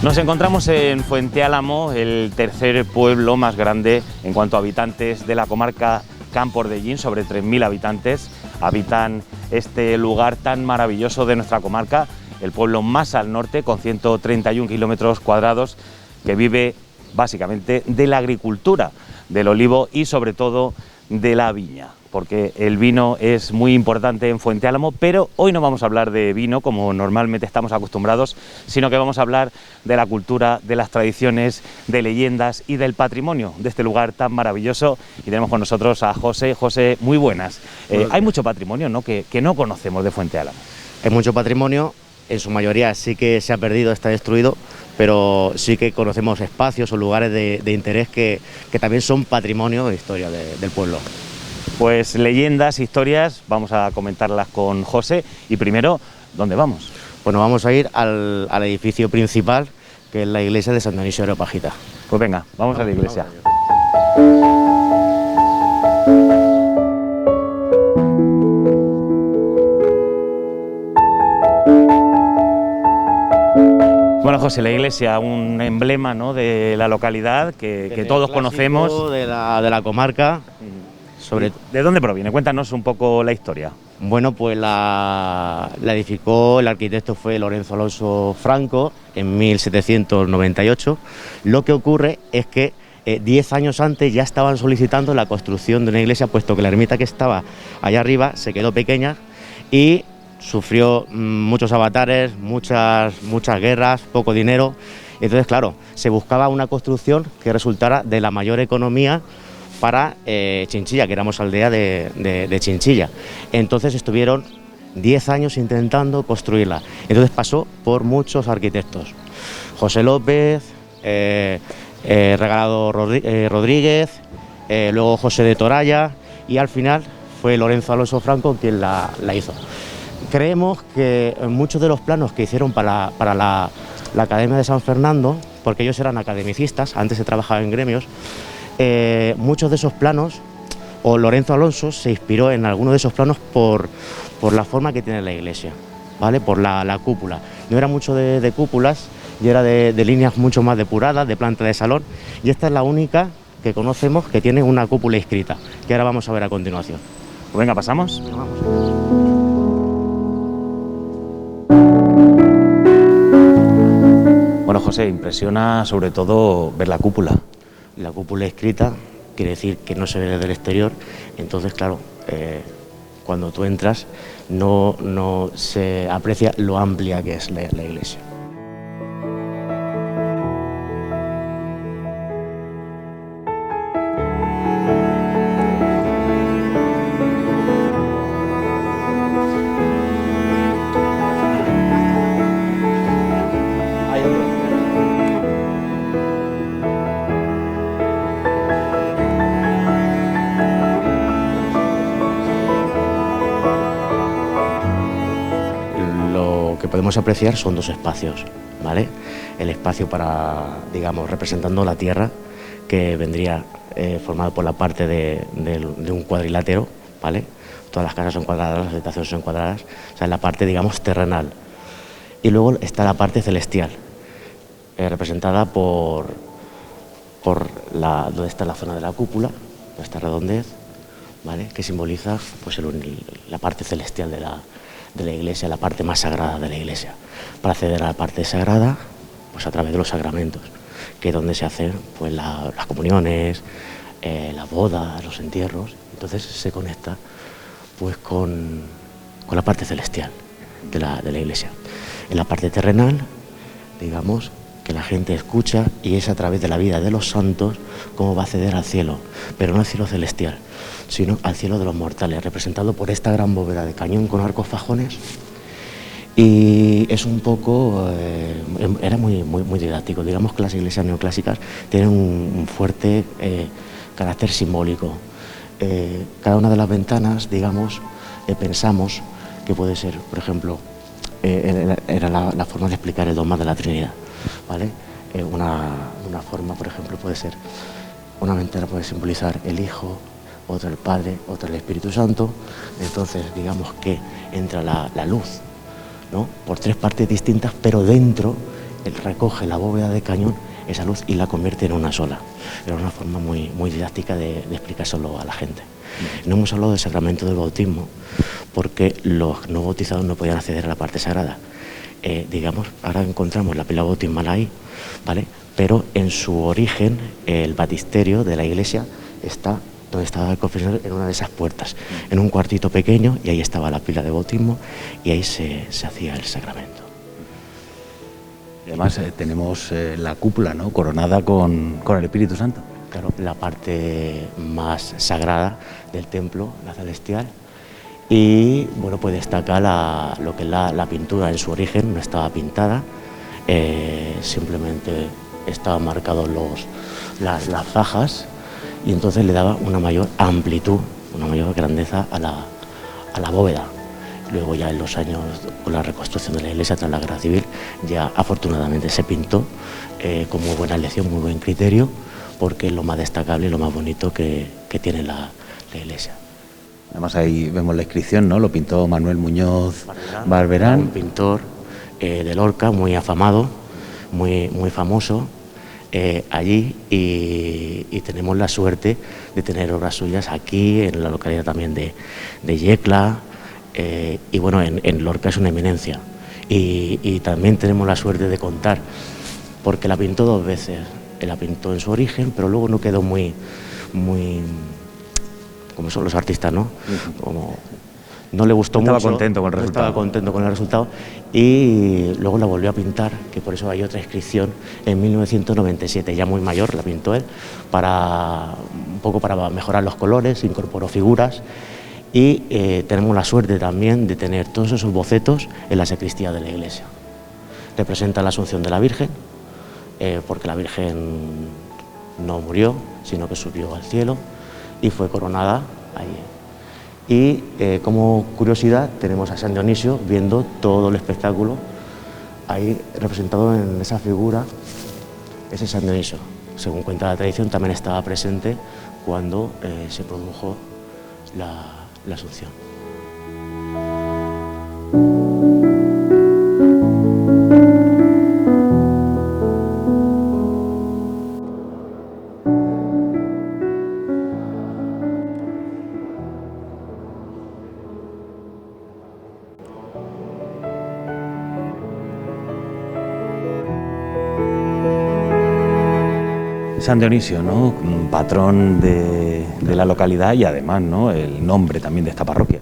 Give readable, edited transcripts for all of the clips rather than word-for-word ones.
Nos encontramos en Fuente Álamo, el tercer pueblo más grande en cuanto a habitantes de la comarca Campo-Ordellín, sobre 3.000 habitantes. Habitan este lugar tan maravilloso de nuestra comarca, el pueblo más al norte, con 131 kilómetros cuadrados, que vive básicamente de la agricultura, del olivo y sobre todo de la viña, porque el vino es muy importante en Fuente Álamo, pero hoy no vamos a hablar de vino como normalmente estamos acostumbrados, sino que vamos a hablar de la cultura, de las tradiciones, de leyendas y del patrimonio de este lugar tan maravilloso. Y tenemos con nosotros a José. José, muy buenas. Hay mucho patrimonio, ¿no?, que no conocemos de Fuente Álamo. Hay mucho patrimonio, en su mayoría sí que se ha perdido, está destruido, pero sí que conocemos espacios o lugares de interés que también son patrimonio de historia del pueblo. Pues leyendas, historias, vamos a comentarlas con José. Y primero, ¿dónde vamos? Bueno, vamos a ir al edificio principal, que es la iglesia de San Dionisio de Areopagita. Pues venga, vamos a la iglesia. Bueno, José, la iglesia, un emblema, ¿no?, de la localidad que todos conocemos. De la comarca. ¿De dónde proviene? Cuéntanos un poco la historia. Bueno, pues la edificó, el arquitecto fue Lorenzo Alonso Franco en 1798. Lo que ocurre es que 10 años antes ya estaban solicitando la construcción de una iglesia, puesto que la ermita que estaba allá arriba se quedó pequeña y sufrió muchos avatares, muchas guerras, poco dinero. Entonces, claro, se buscaba una construcción que resultara de la mayor economía para Chinchilla, que éramos aldea de Chinchilla. Entonces estuvieron 10 años intentando construirla. Entonces pasó por muchos arquitectos: José López, Regalado Rodríguez, luego José de Toralla, y al final fue Lorenzo Alonso Franco quien la hizo. Creemos que muchos de los planos que hicieron para la Academia de San Fernando, porque ellos eran academicistas, antes se trabajaba en gremios, muchos de esos planos, o Lorenzo Alonso se inspiró en algunos de esos planos por la forma que tiene la iglesia, ¿vale? Por la cúpula. No era mucho de cúpulas, y era de líneas mucho más depuradas, de planta de salón, y esta es la única que conocemos que tiene una cúpula inscrita, que ahora vamos a ver a continuación. Pues venga, ¿pasamos? Vamos. Bueno, José, impresiona sobre todo ver la cúpula. La cúpula inscrita quiere decir que no se ve desde el exterior, entonces, claro, cuando tú entras no se aprecia lo amplia que es la iglesia. Lo que podemos apreciar son dos espacios, ¿vale? El espacio para, digamos, representando la tierra, que vendría formado por la parte de un cuadrilátero, ¿vale? Todas las casas son cuadradas, las habitaciones son cuadradas, o sea, es la parte, digamos, terrenal. Y luego está la parte celestial, representada por donde está la zona de la cúpula, esta redondez, ¿vale?, que simboliza pues la parte celestial de la iglesia, la parte más sagrada de la iglesia. Para acceder a la parte sagrada, pues a través de los sacramentos, que es donde se hacen pues las comuniones, las bodas, los entierros. Entonces se conecta pues con la parte celestial de la iglesia. En la parte terrenal, digamos, que la gente escucha, y es a través de la vida de los santos cómo va a acceder al cielo, pero no al cielo celestial, sino al cielo de los mortales, representado por esta gran bóveda de cañón con arcos fajones. Y es un poco, era muy didáctico. Digamos que las iglesias neoclásicas tienen un fuerte carácter simbólico. Cada una de las ventanas, digamos, pensamos que puede ser, por ejemplo, era la forma de explicar el dogma de la Trinidad, ¿vale? Una forma, por ejemplo, puede ser, una ventana puede simbolizar el Hijo, otra el Padre, otra el Espíritu Santo. Entonces, digamos que entra la luz, ¿no?, por tres partes distintas, pero dentro él recoge la bóveda de cañón, esa luz, y la convierte en una sola. Era una forma muy, muy didáctica de explicárselo a la gente. No hemos hablado del sacramento del bautismo porque los no bautizados no podían acceder a la parte sagrada. Digamos, ahora encontramos la pila bautismal ahí, ¿vale? Pero en su origen el baptisterio de la iglesia está donde estaba el confesionario, en una de esas puertas, en un cuartito pequeño, y ahí estaba la pila de bautismo y ahí se hacía el sacramento. Y además tenemos la cúpula, ¿no?, coronada con el Espíritu Santo. Claro, la parte más sagrada del templo, la celestial. Y bueno, pues destaca lo que es la pintura. En su origen no estaba pintada, simplemente estaban marcados las fajas, y entonces le daba una mayor amplitud, una mayor grandeza a la bóveda. Luego ya en los años, con la reconstrucción de la iglesia tras la guerra civil, ya afortunadamente se pintó con muy buena elección, muy buen criterio, porque es lo más destacable y lo más bonito que tiene la iglesia. Además ahí vemos la inscripción, ¿no? Lo pintó Manuel Muñoz Barberán. Un pintor de Lorca, muy afamado, muy, muy famoso allí, y tenemos la suerte de tener obras suyas aquí, en la localidad también de Yecla, y bueno, en Lorca es una eminencia. Y también tenemos la suerte de contar, porque la pintó 2 veces. La pintó en su origen, pero luego no quedó muy como son los artistas, ¿no? Como no le gustó mucho. Estaba contento con el resultado. Estaba contento con el resultado, y luego la volvió a pintar, que por eso hay otra inscripción en 1997, ya muy mayor, la pintó él, un poco para mejorar los colores, incorporó figuras, y tenemos la suerte también de tener todos esos bocetos en la sacristía de la iglesia. Representa la Asunción de la Virgen, porque la Virgen no murió, sino que subió al cielo y fue coronada allí. Y como curiosidad tenemos a San Dionisio viendo todo el espectáculo, ahí representado en esa figura, ese San Dionisio. Según cuenta la tradición, también estaba presente cuando se produjo la Asunción. San Dionisio, ¿no?, patrón de la localidad, y además, ¿no?, el nombre también de esta parroquia.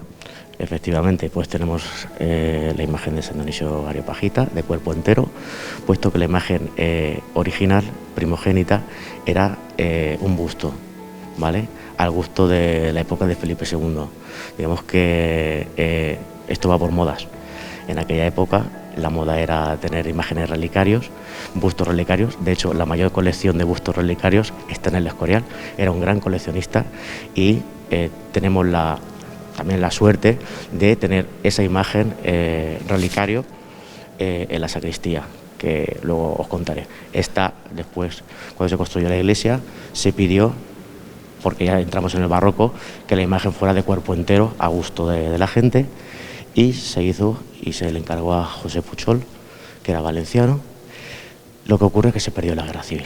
Efectivamente, pues tenemos la imagen de San Dionisio Areopagita, de cuerpo entero, puesto que la imagen original, primogénita, era un busto, ¿vale?, al gusto de la época de Felipe II. Digamos que esto va por modas. En aquella época la moda era tener imágenes relicarios, bustos relicarios. De hecho, la mayor colección de bustos relicarios está en el Escorial. Era un gran coleccionista, y tenemos también la suerte de tener esa imagen relicario en la sacristía, que luego os contaré. Esta, después, cuando se construyó la iglesia, se pidió, porque ya entramos en el barroco, que la imagen fuera de cuerpo entero, a gusto de la gente, y se hizo, y se le encargó a José Puchol, que era valenciano. Lo que ocurre es que se perdió la guerra civil,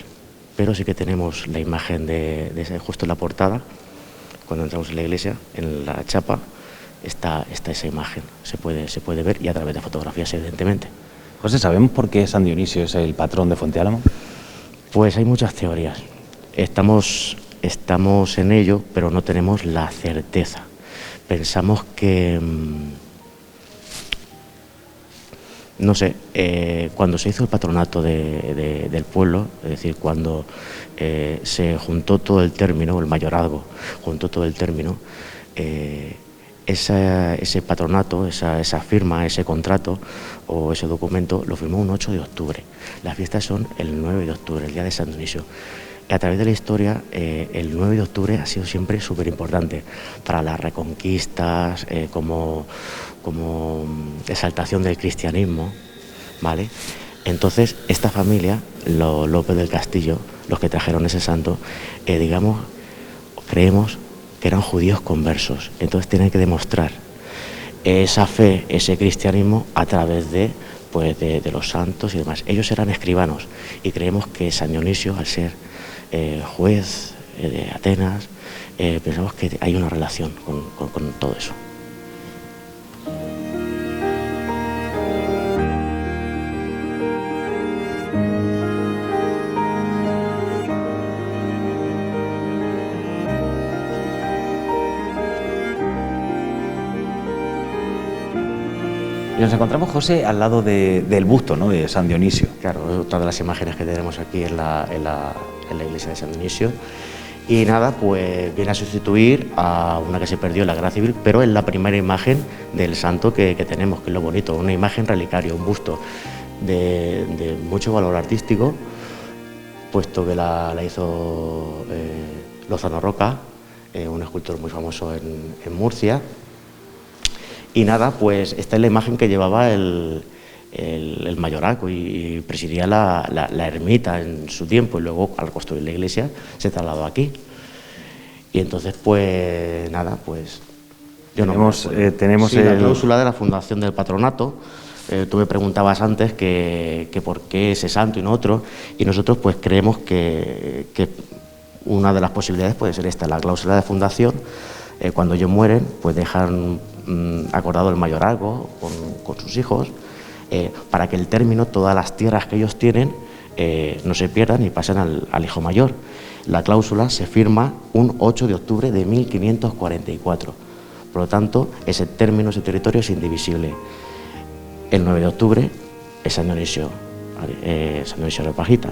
pero sí que tenemos la imagen de justo en la portada, cuando entramos en la iglesia, en la chapa, está esa imagen, se puede ver, y a través de fotografías, evidentemente. José, ¿sabemos por qué San Dionisio es el patrón de Fuente Álamo? Pues hay muchas teorías. Estamos en ello, pero no tenemos la certeza. Pensamos que no sé, cuando se hizo el patronato del pueblo, es decir, cuando se juntó todo el término, el mayorazgo juntó todo el término, ese patronato, esa firma, ese contrato o ese documento lo firmó un 8 de octubre. Las fiestas son el 9 de octubre, el día de San Dionisio. A través de la historia, el 9 de octubre ha sido siempre súper importante para las reconquistas, como exaltación del cristianismo, ¿vale? Entonces, esta familia, los López del Castillo, los que trajeron ese santo, creemos que eran judíos conversos. Entonces tienen que demostrar esa fe, ese cristianismo, a través de pues de los santos y demás. Ellos eran escribanos y creemos que San Dionisio, al ser juez de Atenas, pensamos que hay una relación con todo eso. Y nos encontramos, José, al lado del busto, ¿no?, de San Dionisio. Claro, otra de las imágenes que tenemos aquí en la iglesia de San Dionisio. Y nada, pues viene a sustituir a una que se perdió en la Guerra Civil, pero es la primera imagen del santo que tenemos, que es lo bonito, una imagen relicario, un busto de mucho valor artístico, puesto que la hizo Lozano Roca, un escultor muy famoso en Murcia. Y nada, pues esta es la imagen que llevaba el mayorazgo y presidía la ermita en su tiempo, y luego al construir la iglesia se trasladó aquí. Y entonces pues nada, pues yo no tenemos la cláusula de la fundación del patronato. Tú me preguntabas antes que por qué ese santo y no otro, y nosotros pues creemos que una de las posibilidades puede ser esta, la cláusula de fundación. Cuando ellos mueren, pues dejan acordado el mayorazgo con sus hijos, para que el término, todas las tierras que ellos tienen, no se pierdan y pasen al hijo mayor. La cláusula se firma un 8 de octubre de 1544, por lo tanto, ese término, ese territorio es indivisible. El 9 de octubre es San Dionisio Areopagita.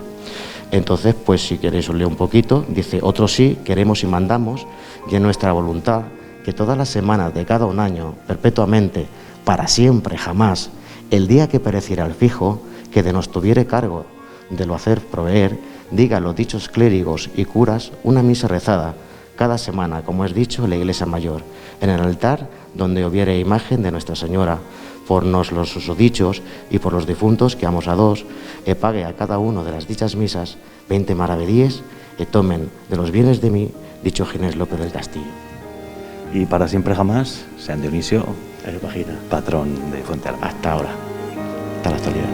Entonces, pues si queréis os leo un poquito, dice: otro sí, queremos y mandamos, y en nuestra voluntad, que todas las semanas de cada un año, perpetuamente, para siempre, jamás, el día que pereciera el fijo, que de nos tuviere cargo de lo hacer proveer, diga los dichos clérigos y curas una misa rezada cada semana, como es dicho, en la iglesia mayor, en el altar donde hubiere imagen de Nuestra Señora, por nos los susodichos y por los difuntos que amos a dos, pague a cada uno de las dichas misas 20 maravedíes, tomen de los bienes de mí, dicho Ginés López del Castillo. Y para siempre jamás, San Dionisio, Areopagita, patrón de Fuentealba. hasta ahora, hasta la actualidad.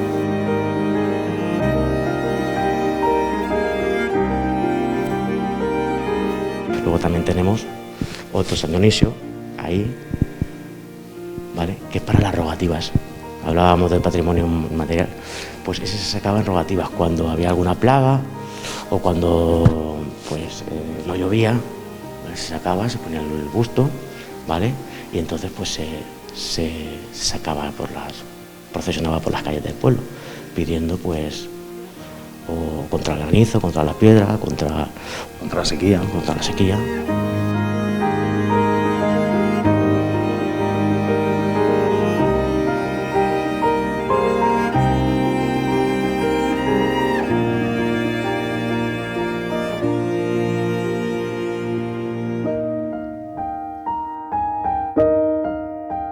Luego también tenemos otro San Dionisio, ahí, ¿vale?, que es para las rogativas. Hablábamos del patrimonio material, pues ese se sacaba en rogativas cuando había alguna plaga o cuando pues no llovía, pues se sacaba, se ponía el busto, ¿vale?, y entonces pues se sacaba procesionaba por las calles del pueblo, pidiendo pues o contra el granizo, contra la piedra, contra la sequía. Contra la sequía.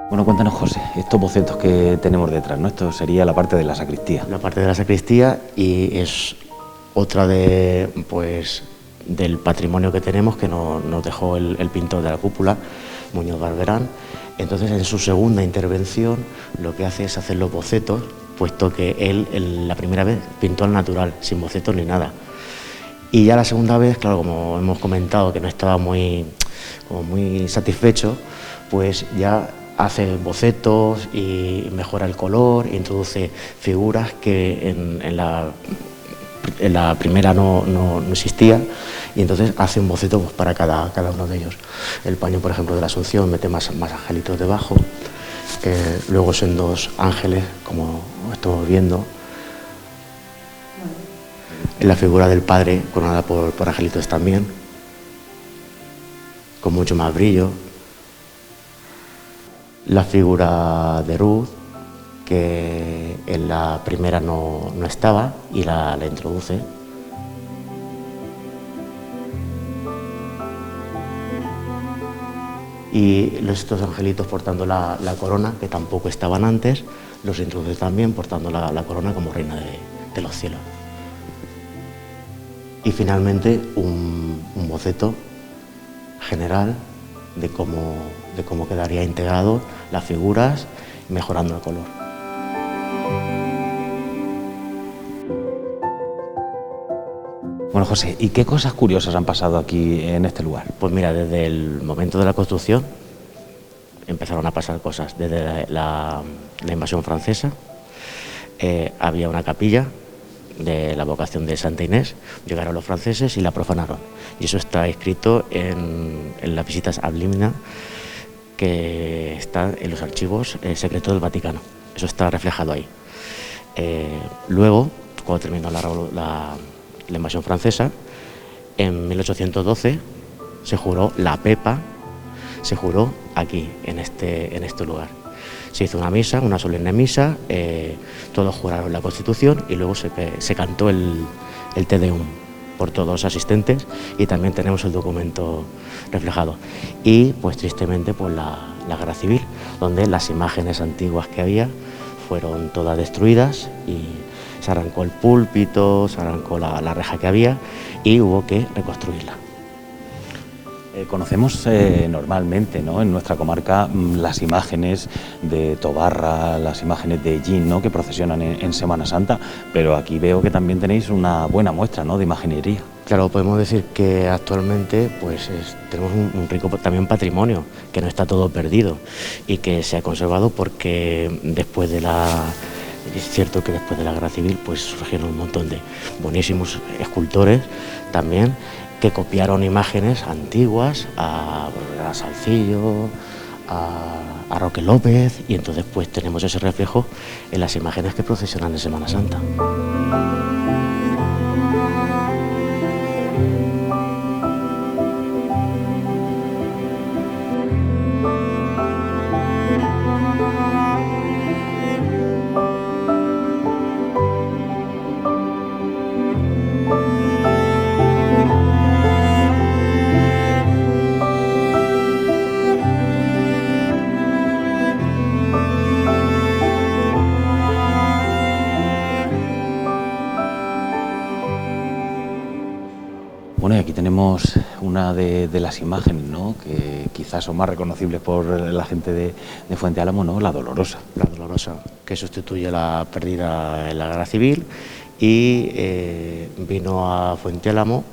Bueno, cuéntanos, José, estos bocetos que tenemos detrás, ¿no? Esto sería la parte de la sacristía. La parte de la sacristía, y es otra del patrimonio que tenemos, que nos dejó el pintor de la cúpula, Muñoz Barberán. Entonces, en su segunda intervención, lo que hace es hacer los bocetos, puesto que él la primera vez pintó al natural, sin bocetos ni nada. Y ya la segunda vez, claro, como hemos comentado, que no estaba muy satisfecho, pues ya hace bocetos y mejora el color, introduce figuras que en la primera no existía, y entonces hace un boceto pues para cada uno de ellos. El paño, por ejemplo, de la Asunción mete más angelitos debajo, luego son dos ángeles, como estamos viendo, en la figura del Padre, coronada por angelitos también, con mucho más brillo. La figura de Ruth, que en la primera no estaba, y la introduce. Y estos angelitos portando la corona, que tampoco estaban antes, los introduce también portando la corona como reina de los cielos. Y finalmente un boceto general de cómo quedaría integrado las figuras, mejorando el color. Bueno, José, ¿y qué cosas curiosas han pasado aquí en este lugar? Pues mira, desde el momento de la construcción empezaron a pasar cosas. Desde la invasión francesa había una capilla de la vocación de Santa Inés, llegaron los franceses y la profanaron. Y eso está escrito en las visitas ad limina que están en los archivos secretos del Vaticano. Eso está reflejado ahí. Luego, cuando terminó la invasión francesa, en 1812 se juró la Pepa, se juró aquí, en este lugar. Se hizo una misa, una solemne misa, todos juraron la Constitución y luego se cantó el Te Deum por todos los asistentes y también tenemos el documento reflejado. Y pues tristemente pues la guerra civil, donde las imágenes antiguas que había fueron todas destruidas y se arrancó el púlpito, se arrancó la reja que había y hubo que reconstruirla. Conocemos normalmente, ¿no?, en nuestra comarca las imágenes de Tobarra, las imágenes de Ellín, ¿no?, que procesionan en Semana Santa, pero aquí veo que también tenéis una buena muestra, ¿no?, de imaginería. Claro, podemos decir que actualmente pues tenemos un rico también patrimonio, que no está todo perdido y que se ha conservado porque es cierto que después de la Guerra Civil pues surgieron un montón de buenísimos escultores también que copiaron imágenes antiguas a Salcillo, a Roque López, y entonces pues tenemos ese reflejo en las imágenes que procesionan en Semana Santa. Bueno, y aquí tenemos una de las imágenes, ¿no?, que quizás son más reconocibles por la gente de Fuente Álamo, ¿no?, la Dolorosa. La Dolorosa, que sustituye la perdida en la Guerra Civil y vino a Fuente Álamo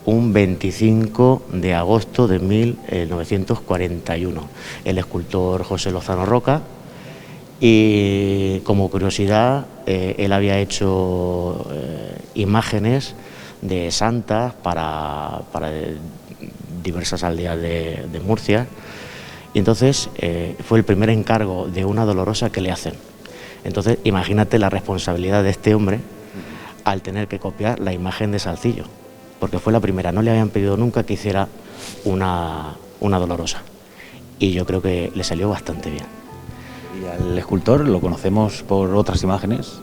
un 25 de agosto de 1941. El escultor José Lozano Roca, y como curiosidad, él había hecho imágenes de santas para diversas aldeas de Murcia, y entonces fue el primer encargo de una Dolorosa que le hacen. Entonces imagínate la responsabilidad de este hombre al tener que copiar la imagen de Salcillo, porque fue la primera, no le habían pedido nunca que hiciera una Dolorosa, y yo creo que le salió bastante bien. ¿Y al escultor lo conocemos por otras imágenes?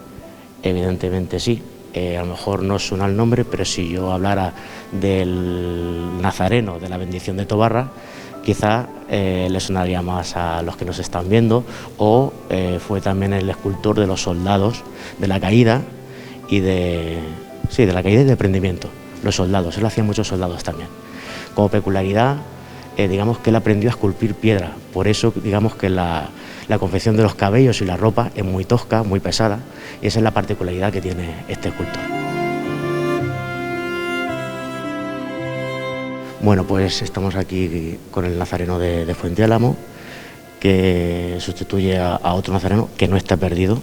Evidentemente sí. A lo mejor no suena el nombre, pero si yo hablara del Nazareno de la bendición de Tobarra, quizá le sonaría más a los que nos están viendo, o fue también el escultor de los soldados de la caída y de la caída y de prendimiento. Los soldados, él hacía muchos soldados también. Como peculiaridad, digamos que él aprendió a esculpir piedra, por eso digamos que la confección de los cabellos y la ropa es muy tosca, muy pesada, y esa es la particularidad que tiene este escultor. Bueno, pues estamos aquí con el Nazareno de Fuente Álamo, que sustituye a otro Nazareno que no está perdido.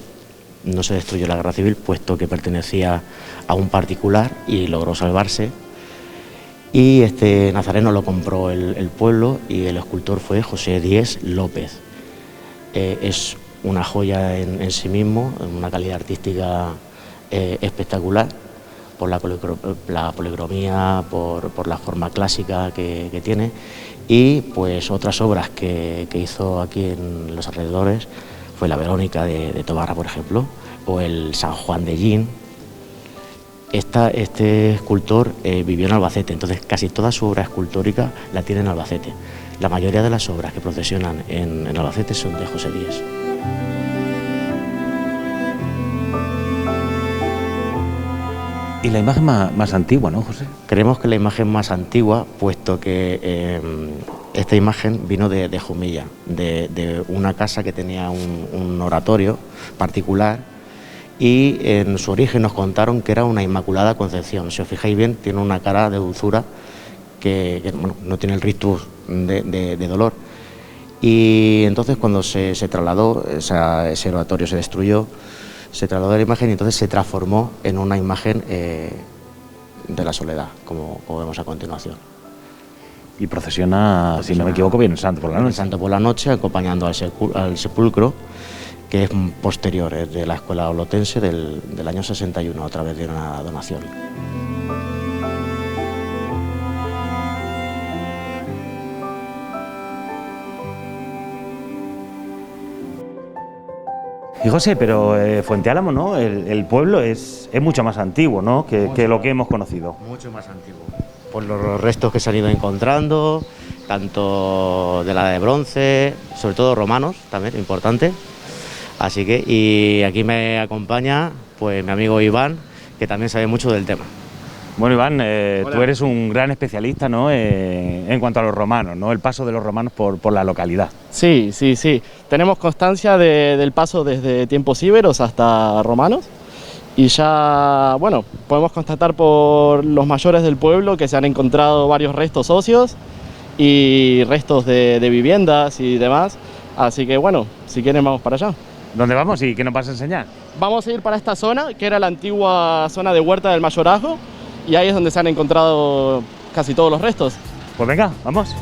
No se destruyó la Guerra Civil, puesto que pertenecía a un particular y logró salvarse. Y este Nazareno lo compró el pueblo y el escultor fue José Díez López. Es una joya en sí mismo, una calidad artística espectacular, por la policromía, por la forma clásica que tiene, y pues otras obras que hizo aquí en los alrededores fue la Verónica de Tobarra, por ejemplo, o el San Juan de Ellín. Este escultor vivió en Albacete, entonces casi toda su obra escultórica la tiene en Albacete. La mayoría de las obras que procesionan en Albacete son de José Díez. Y la imagen más antigua, ¿no, José? Creemos que la imagen más antigua, puesto que esta imagen vino de Jumilla, de una casa que tenía un oratorio particular, y en su origen nos contaron que era una Inmaculada Concepción. Si os fijáis bien, tiene una cara de dulzura que bueno, no tiene el rictus de dolor. Y entonces cuando se trasladó, ese oratorio se destruyó, se trasladó la imagen y entonces se transformó en una imagen de la Soledad, como vemos a continuación. Y procesiona, si no me equivoco, Viernes Santo por la noche. Viernes Santo por la noche, acompañando al sepulcro, que es posterior, es de la escuela olotense del año 61, a través de una donación. Y José, pero Fuente Álamo, ¿no? El pueblo es mucho más antiguo, ¿no? que lo que hemos conocido. Mucho más antiguo. Por los restos que se han ido encontrando, tanto de la de bronce, sobre todo romanos, también importante. Así que, y aquí me acompaña pues mi amigo Iván, que también sabe mucho del tema. Bueno, Iván, tú eres un gran especialista, ¿no? En cuanto a los romanos, ¿no? El paso de los romanos por la localidad. Sí. Tenemos constancia del paso desde tiempos íberos hasta romanos. Y ya, bueno, podemos constatar por los mayores del pueblo que se han encontrado varios restos óseos y restos de viviendas y demás. Así que, bueno, si quieren vamos para allá. ¿Dónde vamos y qué nos vas a enseñar? Vamos a ir para esta zona, que era la antigua zona de Huerta del Mayorazgo, y ahí es donde se han encontrado casi todos los restos. Pues venga, vamos.